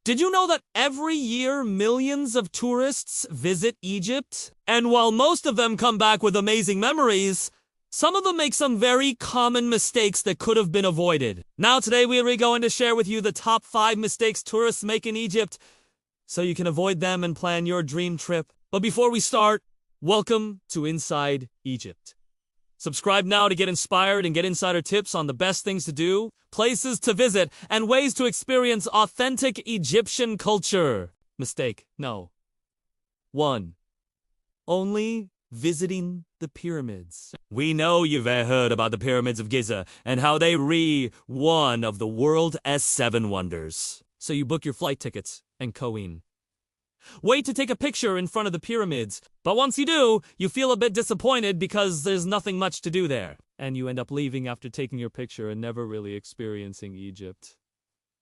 Did you know that every year millions of tourists visit Egypt? And while most of them come back with amazing memories, some of them make some very common mistakes that could have been avoided. Now today we are going to share with you the top 5 mistakes tourists make in Egypt so you can avoid them and plan your dream trip. But before we start, welcome to Inside Egypt. Subscribe now to get inspired and get insider tips on the best things to do, places to visit, and ways to experience authentic Egyptian culture. Mistake. No. 1. Only visiting the pyramids. We know you've heard about the pyramids of Giza and how they one of the world's 7 wonders. So you book your flight tickets and go in. Wait to take a picture in front of the pyramids, but once you do, you feel a bit disappointed because there's nothing much to do there. And you end up leaving after taking your picture and never really experiencing Egypt.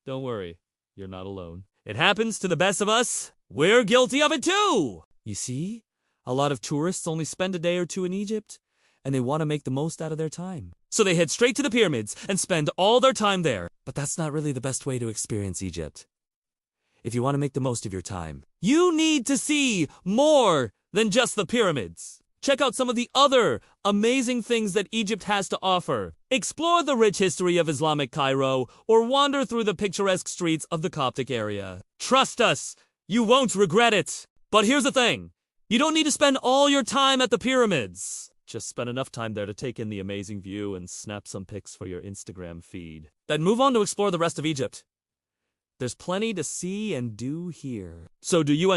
Don't worry, you're not alone. It happens to the best of us. We're guilty of it too! You see, a lot of tourists only spend a day or 2 in Egypt, and they want to make the most out of their time. So they head straight to the pyramids and spend all their time there. But that's not really the best way to experience Egypt. If you want to make the most of your time, you need to see more than just the pyramids. Check out some of the other amazing things that Egypt has to offer. Explore the rich history of Islamic Cairo or wander through the picturesque streets of the Coptic area. Trust us, you won't regret it. But here's the thing, you don't need to spend all your time at the pyramids. Just spend enough time there to take in the amazing view and snap some pics for your Instagram feed. Then move on to explore the rest of Egypt. There's plenty to see and do here. So do you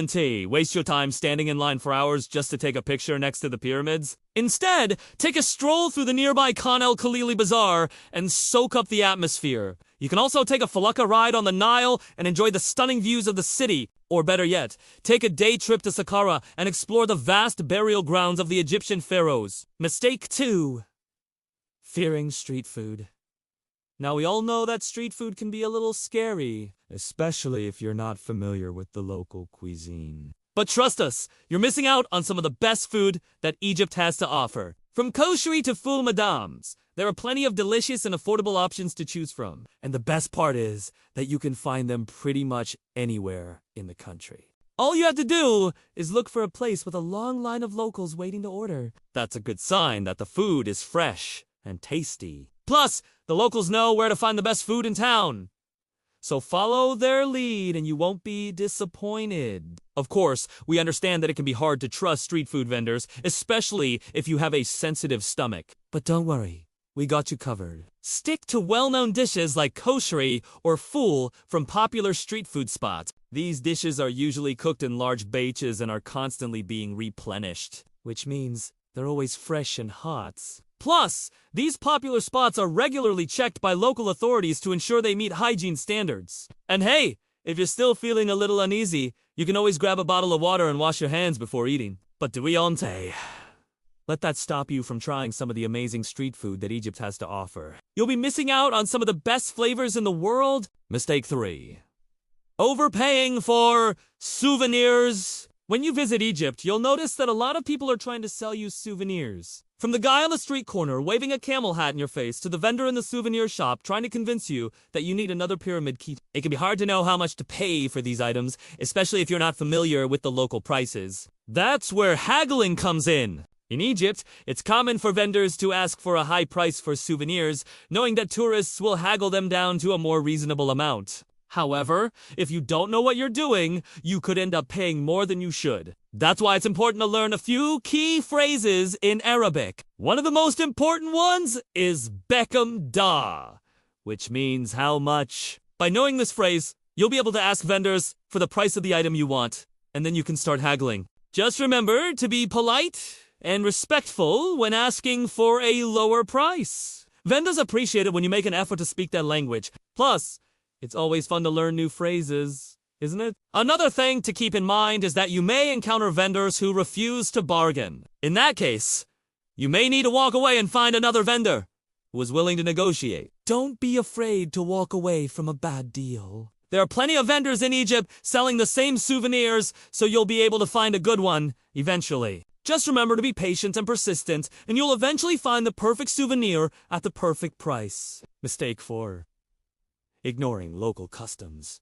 waste your time standing in line for hours just to take a picture next to the pyramids? Instead, take a stroll through the nearby Khan el-Khalili Bazaar and soak up the atmosphere. You can also take a felucca ride on the Nile and enjoy the stunning views of the city. Or better yet, take a day trip to Saqqara and explore the vast burial grounds of the Egyptian pharaohs. Mistake 2. Fearing street food. Now we all know that street food can be a little scary, especially if you're not familiar with the local cuisine. But trust us, you're missing out on some of the best food that Egypt has to offer. From koshery to full madams, there are plenty of delicious and affordable options to choose from. And the best part is that you can find them pretty much anywhere in the country. All you have to do is look for a place with a long line of locals waiting to order. That's a good sign that the food is fresh and tasty. Plus, the locals know where to find the best food in town. So follow their lead and you won't be disappointed. Of course, we understand that it can be hard to trust street food vendors, especially if you have a sensitive stomach. But don't worry, we got you covered. Stick to well-known dishes like koshery or fool from popular street food spots. These dishes are usually cooked in large batches and are constantly being replenished, which means they're always fresh and hot. Plus, these popular spots are regularly checked by local authorities to ensure they meet hygiene standards. And hey, if you're still feeling a little uneasy, you can always grab a bottle of water and wash your hands before eating. But do we let that stop you from trying some of the amazing street food that Egypt has to offer. You'll be missing out on some of the best flavors in the world. Mistake 3. Overpaying for souvenirs. When you visit Egypt, you'll notice that a lot of people are trying to sell you souvenirs. From the guy on the street corner waving a camel hat in your face to the vendor in the souvenir shop trying to convince you that you need another pyramid key. It can be hard to know how much to pay for these items, especially if you're not familiar with the local prices. That's where haggling comes in. In Egypt, it's common for vendors to ask for a high price for souvenirs, knowing that tourists will haggle them down to a more reasonable amount. However, if you don't know what you're doing, you could end up paying more than you should. That's why it's important to learn a few key phrases in Arabic. One of the most important ones is Bekam Da, which means how much. By knowing this phrase, you'll be able to ask vendors for the price of the item you want, and then you can start haggling. Just remember to be polite and respectful when asking for a lower price. Vendors appreciate it when you make an effort to speak their language. Plus, it's always fun to learn new phrases, isn't it? Another thing to keep in mind is that you may encounter vendors who refuse to bargain. In that case, you may need to walk away and find another vendor who is willing to negotiate. Don't be afraid to walk away from a bad deal. There are plenty of vendors in Egypt selling the same souvenirs, so you'll be able to find a good one eventually. Just remember to be patient and persistent, and you'll eventually find the perfect souvenir at the perfect price. Mistake 4. Ignoring local customs.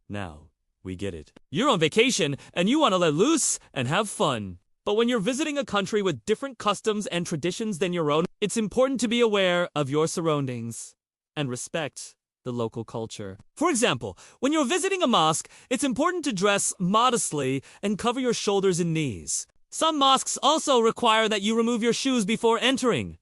Now, We get it. You're on vacation and you want to let loose and have fun. But when you're visiting a country with different customs and traditions than your own, it's important to be aware of your surroundings and respect the local culture. For example, when you're visiting a mosque, it's important to dress modestly and cover your shoulders and knees. Some mosques also require that you remove your shoes before entering,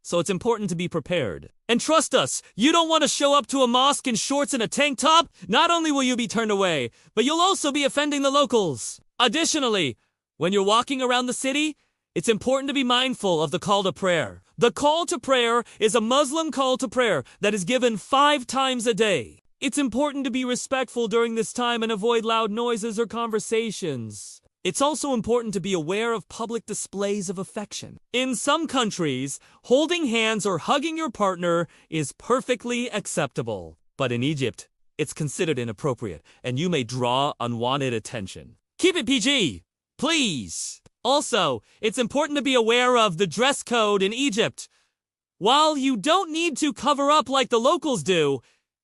so it's important to be prepared. And trust us, you don't want to show up to a mosque in shorts and a tank top. Not only will you be turned away, but you'll also be offending the locals. Additionally, when you're walking around the city, it's important to be mindful of the call to prayer. The call to prayer is a Muslim call to prayer that is given 5 times a day. It's important to be respectful during this time and avoid loud noises or conversations. It's also important to be aware of public displays of affection. In some countries, holding hands or hugging your partner is perfectly acceptable. But in Egypt, it's considered inappropriate, and you may draw unwanted attention. Keep it PG, please. Also, it's important to be aware of the dress code in Egypt. While you don't need to cover up like the locals do,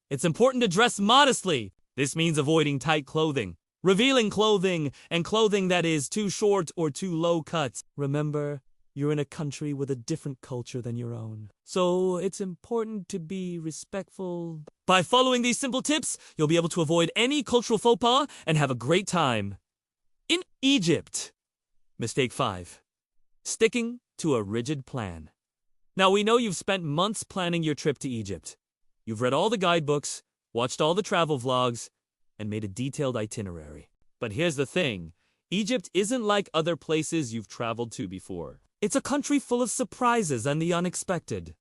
it's important to dress modestly. This means avoiding tight clothing, revealing clothing, and clothing that is too short or too low cut. Remember, you're in a country with a different culture than your own, so it's important to be respectful. By following these simple tips, you'll be able to avoid any cultural faux pas and have a great time. In Egypt. Mistake 5. Sticking to a rigid plan. Now, we know you've spent months planning your trip to Egypt. You've read all the guidebooks, watched all the travel vlogs, and made a detailed itinerary. But here's the thing. Egypt isn't like other places you've traveled to before. It's a country full of surprises and the unexpected.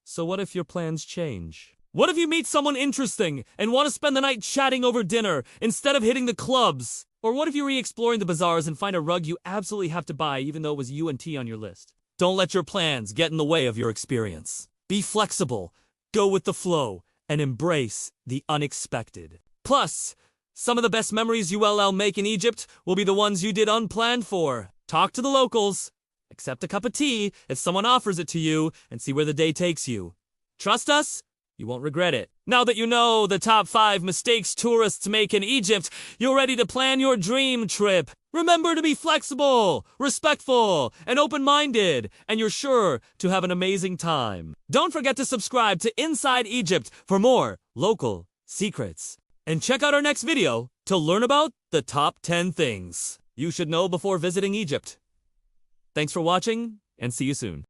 So what if your plans change? What if you meet someone interesting and want to spend the night chatting over dinner instead of hitting the clubs? Or what if you're re-exploring the bazaars and find a rug you absolutely have to buy even though it was UNT on your list? Don't let your plans get in the way of your experience. Be flexible, go with the flow, and embrace the unexpected. Plus, some of the best memories you'll make in Egypt will be the ones you did unplanned for. Talk to the locals, accept a cup of tea if someone offers it to you, and see where the day takes you. Trust us, you won't regret it. Now that you know the top 5 mistakes tourists make in Egypt, you're ready to plan your dream trip. Remember to be flexible, respectful, and open-minded, and you're sure to have an amazing time. Don't forget to subscribe to Inside Egypt for more local secrets. And check out our next video to learn about the top 10 things you should know before visiting Egypt. Thanks for watching, and see you soon.